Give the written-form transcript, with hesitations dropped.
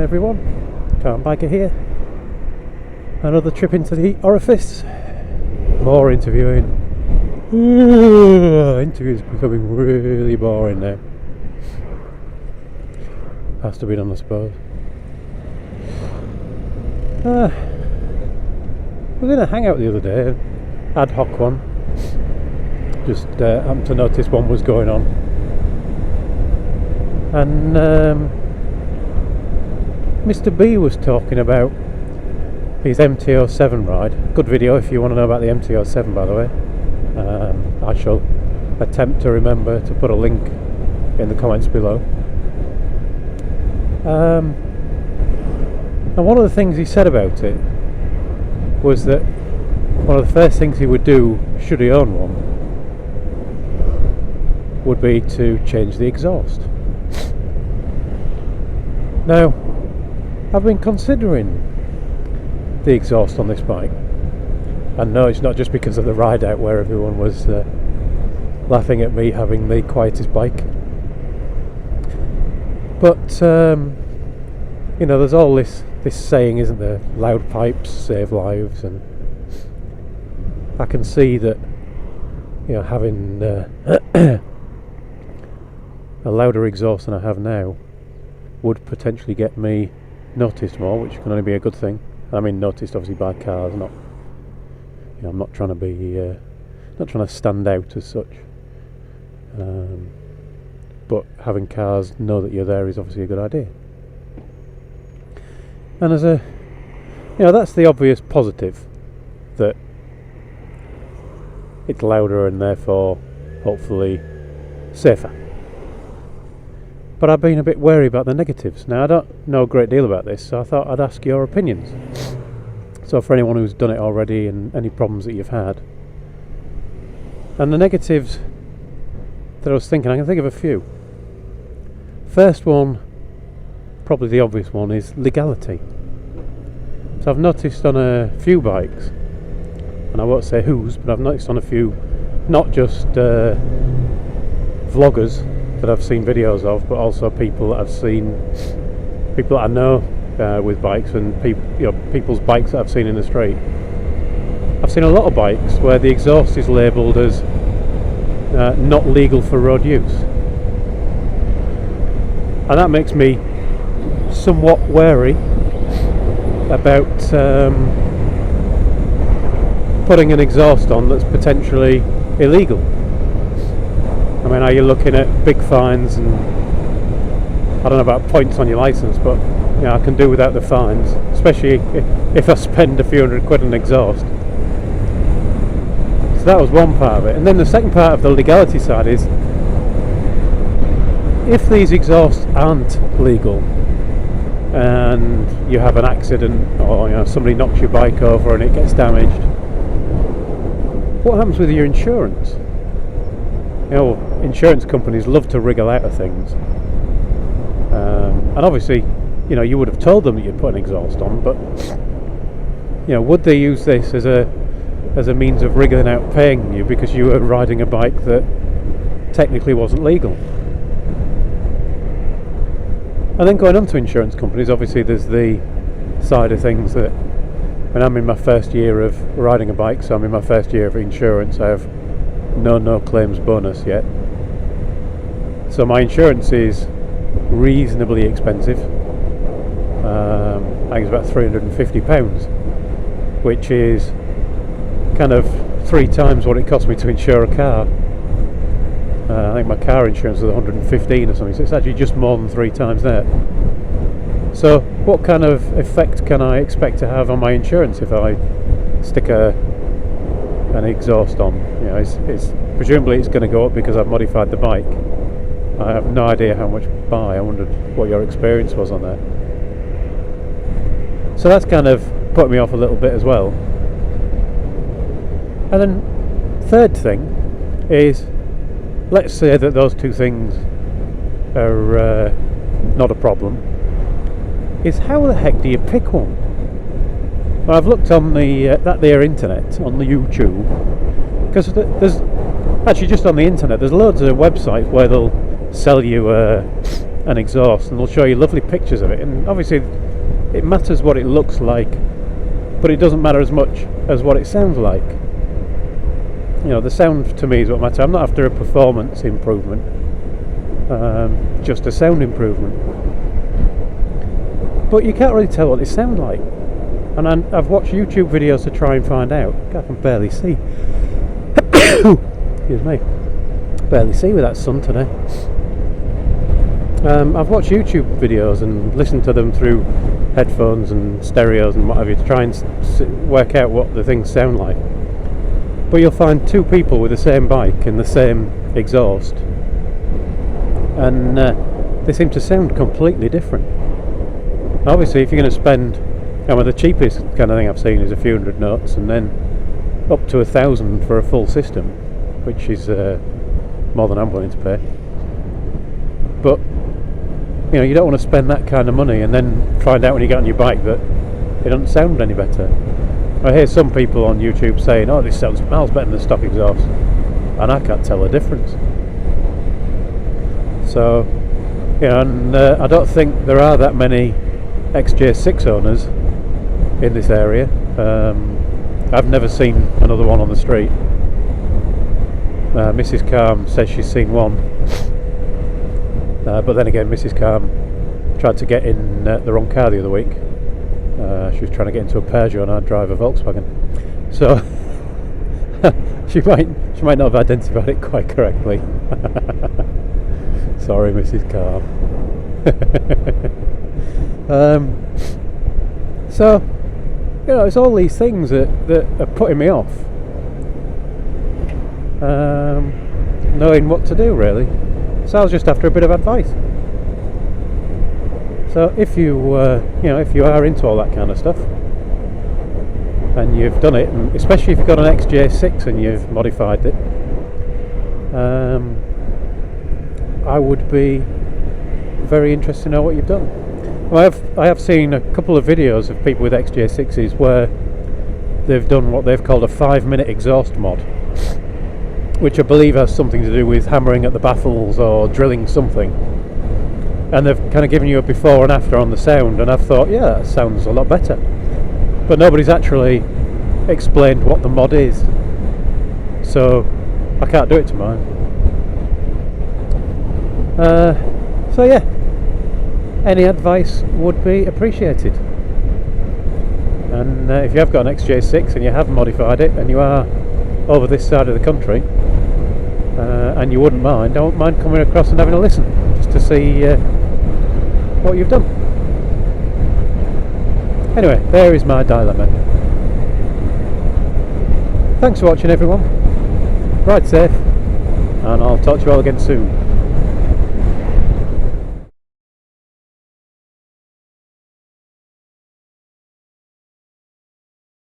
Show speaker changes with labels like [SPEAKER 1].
[SPEAKER 1] everyone, Car Biker here. Another trip into the orifice. More interviewing. Interviews becoming really boring now. Has to be done, I suppose. We were going to hang out the other day, ad hoc one. Just happened to notice one was going on. And Mr. B was talking about his MT-07 ride. Good video if you want to know about the MT-07, by the way. I shall attempt to remember to put a link in the comments below. And one of the things he said about it was that one of the first things he would do, should he own one, would be to change the exhaust. Now, I've been considering the exhaust on this bike, and no, it's not just because of the ride out where everyone was laughing at me having the quietest bike, but you know, there's all this saying, isn't there, loud pipes save lives, and I can see that, you know, having a louder exhaust than I have now would potentially get me noticed more, which can only be a good thing. I mean, noticed obviously by cars, not, you know, I'm not trying to be not trying to stand out as such, but having cars know that you're there is obviously a good idea. And as a, you know, that's the obvious positive, that it's louder and therefore hopefully safer. But I've been a bit wary about the negatives. Now, I don't know a great deal about this, so I thought I'd ask your opinions. So for anyone who's done it already and any problems that you've had. And the negatives that I was thinking, I can think of a few. First one, probably the obvious one, is legality. So I've noticed on a few bikes, and I won't say whose, but I've noticed on a few, not just vloggers that I've seen videos of, but also people that I've seen, people that I know with bikes, and people's bikes that I've seen in the street. I've seen a lot of bikes where the exhaust is labelled as not legal for road use, and that makes me somewhat wary about putting an exhaust on that's potentially illegal. I mean, are you looking at big fines? And I don't know about points on your licence, but you know, I can do without the fines, especially if I spend a few hundred quid on exhaust. So that was one part of it. And then the second part of the legality side is, if these exhausts aren't legal and you have an accident, or you know, somebody knocks your bike over and it gets damaged, what happens with your insurance? You know, insurance companies love to wriggle out of things, and obviously, you know, you would have told them that you'd put an exhaust on, but you know, would they use this as a means of wriggling out paying you because you were riding a bike that technically wasn't legal? And then going on to insurance companies, obviously there's the side of things that when I'm in my first year of riding a bike, so I'm in my first year of insurance, I have no claims bonus yet, so my insurance is reasonably expensive. I think it's about £350, which is kind of 3 times what it cost me to insure a car. I think my car insurance was 115 or something, so it's actually just more than 3 times that. So what kind of effect can I expect to have on my insurance if I stick an exhaust on? You know, it's presumably it's going to go up because I've modified the bike. I have no idea how much by. I wondered what your experience was on that. So that's kind of put me off a little bit as well. And then third thing is, let's say that those two things are not a problem, is how the heck do you pick one? Well, I've looked on the that there internet, on the YouTube, because there's actually, just on the internet, there's loads of websites where they'll sell you and exhaust, and they'll show you lovely pictures of it. And obviously it matters what it looks like, but it doesn't matter as much as what it sounds like. You know, the sound to me is what matters. I'm not after a performance improvement, just a sound improvement. But you can't really tell what they sound like. And I've watched YouTube videos to try and find out. I can barely see. Excuse me. Barely see with that sun today. I've watched YouTube videos and listened to them through headphones and stereos and what have you to try and work out what the things sound like. But you'll find two people with the same bike and the same exhaust, and they seem to sound completely different. Obviously, if you're going to spend, the cheapest kind of thing I've seen is a few hundred notes, and then up to 1,000 for a full system, which is more than I'm willing to pay. But you know, you don't want to spend that kind of money and then find out when you get on your bike that it doesn't sound any better. I hear some people on YouTube saying, "Oh, this sounds miles better than the stock exhaust," and I can't tell the difference. So, you know, and I don't think there are that many XJ6 owners in this area. I've never seen another one on the street. Mrs. Calm says she's seen one, but then again, Mrs. Calm tried to get in the wrong car the other week. She was trying to get into a Peugeot and I drive a Volkswagen, so she might not have identified it quite correctly. Sorry, Mrs. Calm. So, you know, it's all these things that are putting me off knowing what to do, really. So I was just after a bit of advice. So if you if you are into all that kind of stuff and you've done it, and especially if you've got an XJ6 and you've modified it, I would be very interested to know what you've done. I have seen a couple of videos of people with XJ6s where they've done what they've called a 5-minute exhaust mod, which I believe has something to do with hammering at the baffles or drilling something. And they've kind of given you a before and after on the sound, and I've thought, yeah, that sounds a lot better. But nobody's actually explained what the mod is, so I can't do it to mine. So yeah, any advice would be appreciated. And if you have got an XJ6 and you have modified it and you are over this side of the country, and you wouldn't mind, I wouldn't mind coming across and having a listen, just to see what you've done. Anyway, there is my dilemma. Thanks for watching, everyone. Ride safe, and I'll talk to you all again soon.